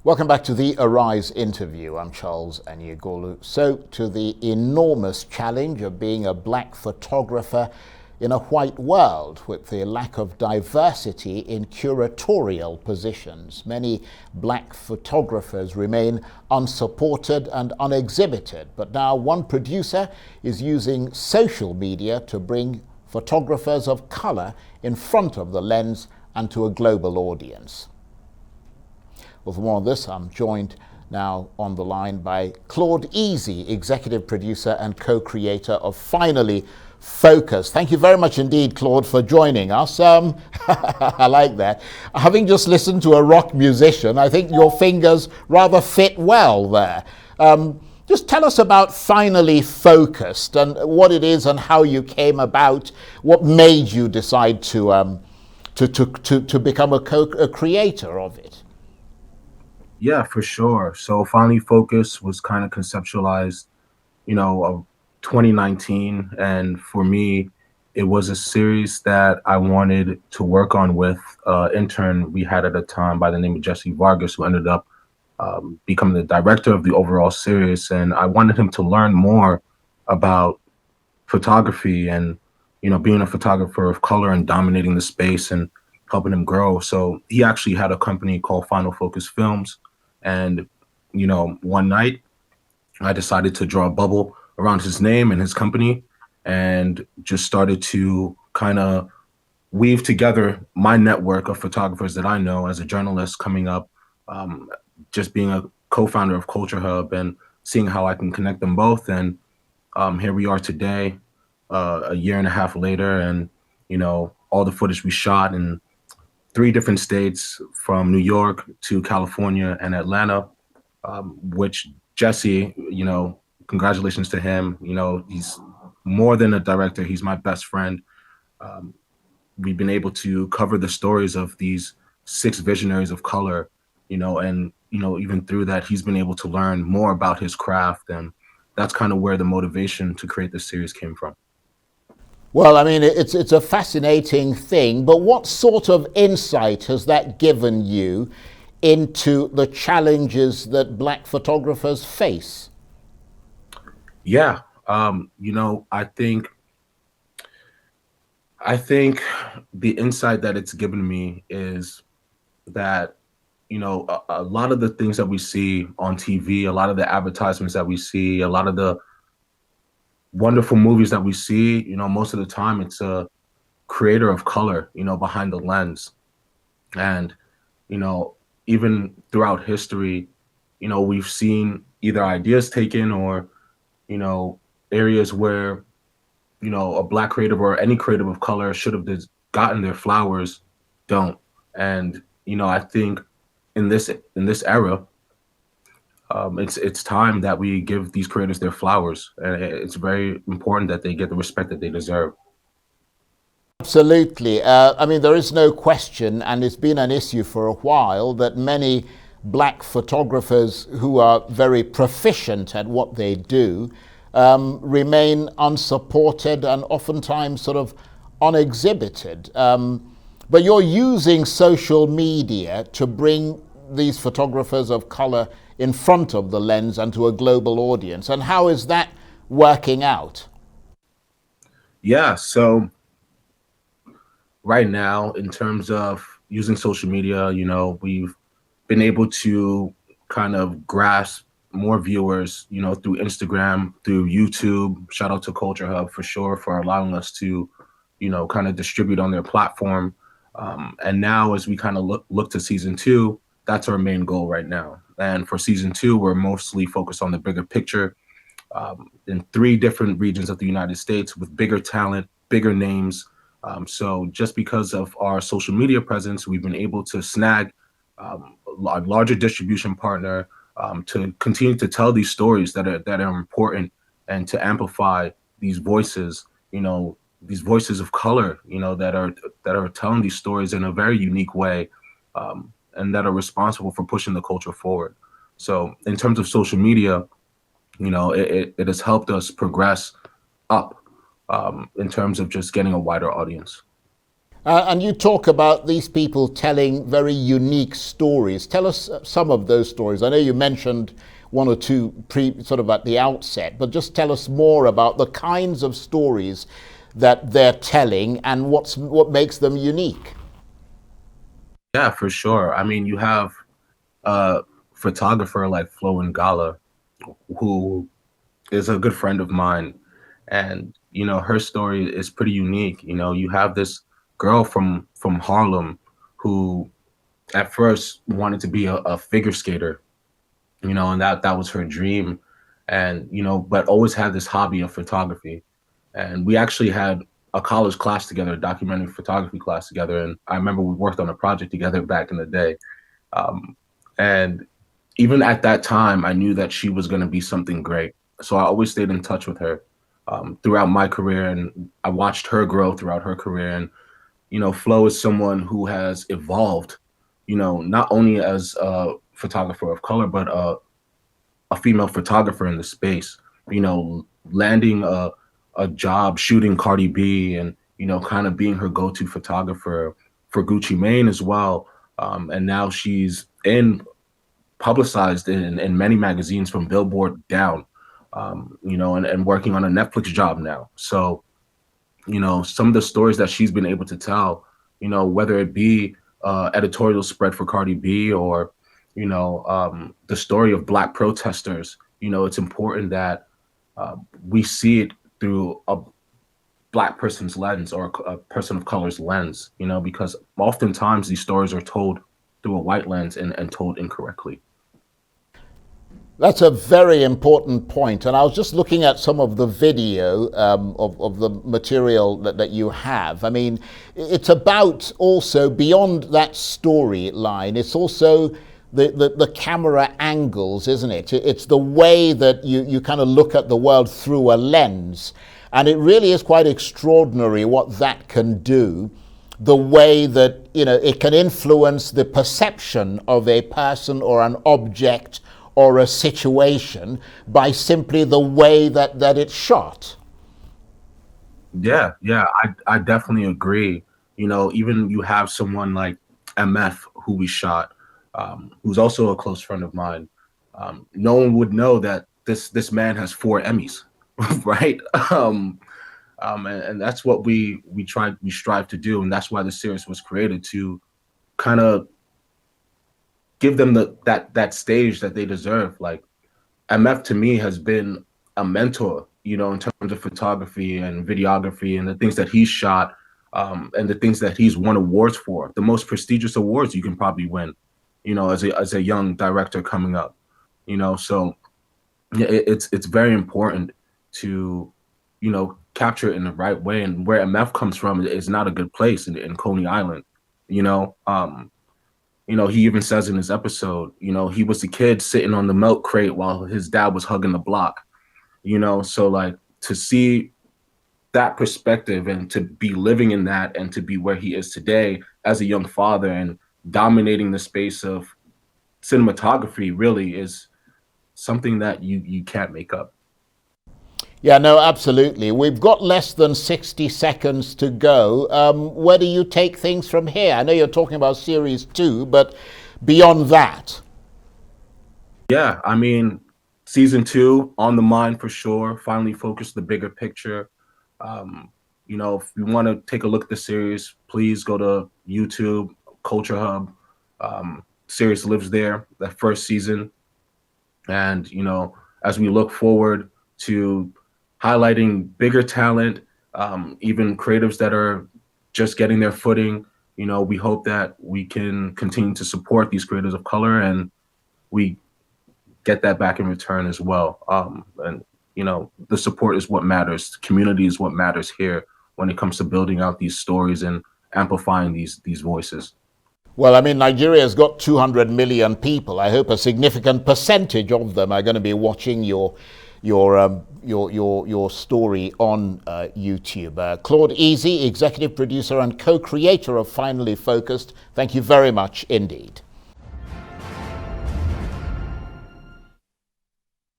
Welcome back to the Arise interview. I'm Charles Anyegolu. So, to the enormous challenge of being a black photographer in a white world with the lack of diversity in curatorial positions. Many black photographers remain unsupported and unexhibited, but now one producer is using social media to bring photographers of color in front of the lens and to a global audience. Well, for more on this, I'm joined now on the line by Claude, executive producer and co-creator of Finally Focus. Thank you very much indeed, Claude, for joining us. I like that. Having just listened to a rock musician, I think your fingers rather fit well there. Just tell us about Finally Focused and what it is and how you came about. What made you decide to become a creator of it? Yeah, for sure. So Finally Focus was kind of conceptualized, 2019. And for me, it was a series that I wanted to work on with an intern we had at a time by the name of Jesse Vargas, who ended up becoming the director of the overall series. And I wanted him to learn more about photography and, being a photographer of color and dominating the space and helping him grow. So he actually had a company called Final Focus Films. And, one night I decided to draw a bubble around his name and his company and just started to kind of weave together my network of photographers that I know as a journalist coming up, just being a co-founder of Culture Hub and seeing how I can connect them both. And here we are today, a year and a half later, and, all the footage we shot in 3 different states from New York to California and Atlanta, which Jesse, congratulations to him. He's more than a director. He's my best friend. We've been able to cover the stories of these 6 visionaries of color, and, even through that, he's been able to learn more about his craft. And that's kind of where the motivation to create this series came from. Well, I mean, it's a fascinating thing, but what sort of insight has that given you into the challenges that black photographers face? Yeah, I think the insight that it's given me is that, a lot of the things that we see on TV, a lot of the advertisements that we see, a lot of the wonderful movies that we see, most of the time it's a creator of color, behind the lens. And, even throughout history, we've seen either ideas taken or, areas where, a black creative or any creative of color should have gotten their flowers, don't. And, I think in this era, it's time that we give these creators their flowers, and it's very important that they get the respect that they deserve. Absolutely. I mean, there is no question, and it's been an issue for a while, that many black photographers who are very proficient at what they do remain unsupported and oftentimes sort of unexhibited. But you're using social media to bring these photographers of color in front of the lens and to a global audience. And how is that working out? Yeah, so right now, in terms of using social media, we've been able to kind of grasp more viewers, through Instagram, through YouTube. Shout out to Culture Hub for sure for allowing us to, kind of distribute on their platform. And now as we kind of look to season 2, that's our main goal right now. And for season 2, we're mostly focused on the bigger picture, in 3 different regions of the United States with bigger talent, bigger names. So just because of our social media presence, we've been able to snag a larger distribution partner, to continue to tell these stories that are important and to amplify these voices, these voices of color, that are telling these stories in a very unique way, and that are responsible for pushing the culture forward. So in terms of social media, it has helped us progress up, in terms of just getting a wider audience. And you talk about these people telling very unique stories. Tell us some of those stories. I know you mentioned one or two sort of at the outset, but just tell us more about the kinds of stories that they're telling and what makes them unique. Yeah, for sure. I mean, you have a photographer like Flo and Gala, who is a good friend of mine, and her story is pretty unique. You have this girl from Harlem who at first wanted to be a figure skater, and that was her dream, and but always had this hobby of photography. And we actually had a college class together, a documentary photography class together, and I remember we worked on a project together back in the day. um, and even at that time, I knew that she was going to be something great. So I always stayed in touch with her throughout my career, and I watched her grow throughout her career. And Flo is someone who has evolved, not only as a photographer of color, but a female photographer in the space. Landing a job shooting Cardi B, and kind of being her go-to photographer for Gucci Mane as well. And now she's publicized in many magazines from Billboard down, and working on a Netflix job now. So, some of the stories that she's been able to tell, whether it be editorial spread for Cardi B, or, the story of Black protesters, it's important that we see it through a Black person's lens, or a person of color's lens, because oftentimes these stories are told through a white lens, and told incorrectly. That's a very important point. And I was just looking at some of the video of the material that you have. I mean, it's about also beyond that storyline, it's also the camera angles, isn't it? It's the way that you kind of look at the world through a lens. And it really is quite extraordinary what that can do. The way that, it can influence the perception of a person or an object or a situation by simply the way that it's shot. Yeah, yeah, I definitely agree. Even you have someone like MF, who we shot, who's also a close friend of mine. No one would know that this man has 4 Emmys, right? And that's what we strive to do, and that's why the series was created, to kind of give them that stage that they deserve. Like, MF to me has been a mentor, in terms of photography and videography and the things that he's shot, and the things that he's won awards for, the most prestigious awards you can probably win, as a young director coming up. So yeah, it's very important to, capture it in the right way. And where MF comes from is not a good place in Coney Island. He even says in his episode, he was a kid sitting on the milk crate while his dad was hugging the block. So like, to see that perspective, and to be living in that, and to be where he is today as a young father and dominating the space of cinematography, really is something that you can't make up. Yeah, no, absolutely. We've got less than 60 seconds to go. Where do you take things from here? I know you're talking about series 2, but beyond that. Yeah, I mean, season 2 on the mind for sure. Finally focus the bigger picture. If you want to take a look at the series, please go to YouTube, Culture Hub. Series lives there, that first season. And, as we look forward to highlighting bigger talent, even creatives that are just getting their footing, we hope that we can continue to support these creators of color, and we get that back in return as well. And the support is what matters. Community is what matters here when it comes to building out these stories and amplifying these voices. Well, I mean, Nigeria's got 200 million people. I hope a significant percentage of them are going to be watching your story on YouTube. Claude Easy, executive producer and co-creator of Finally Focused. Thank you very much indeed.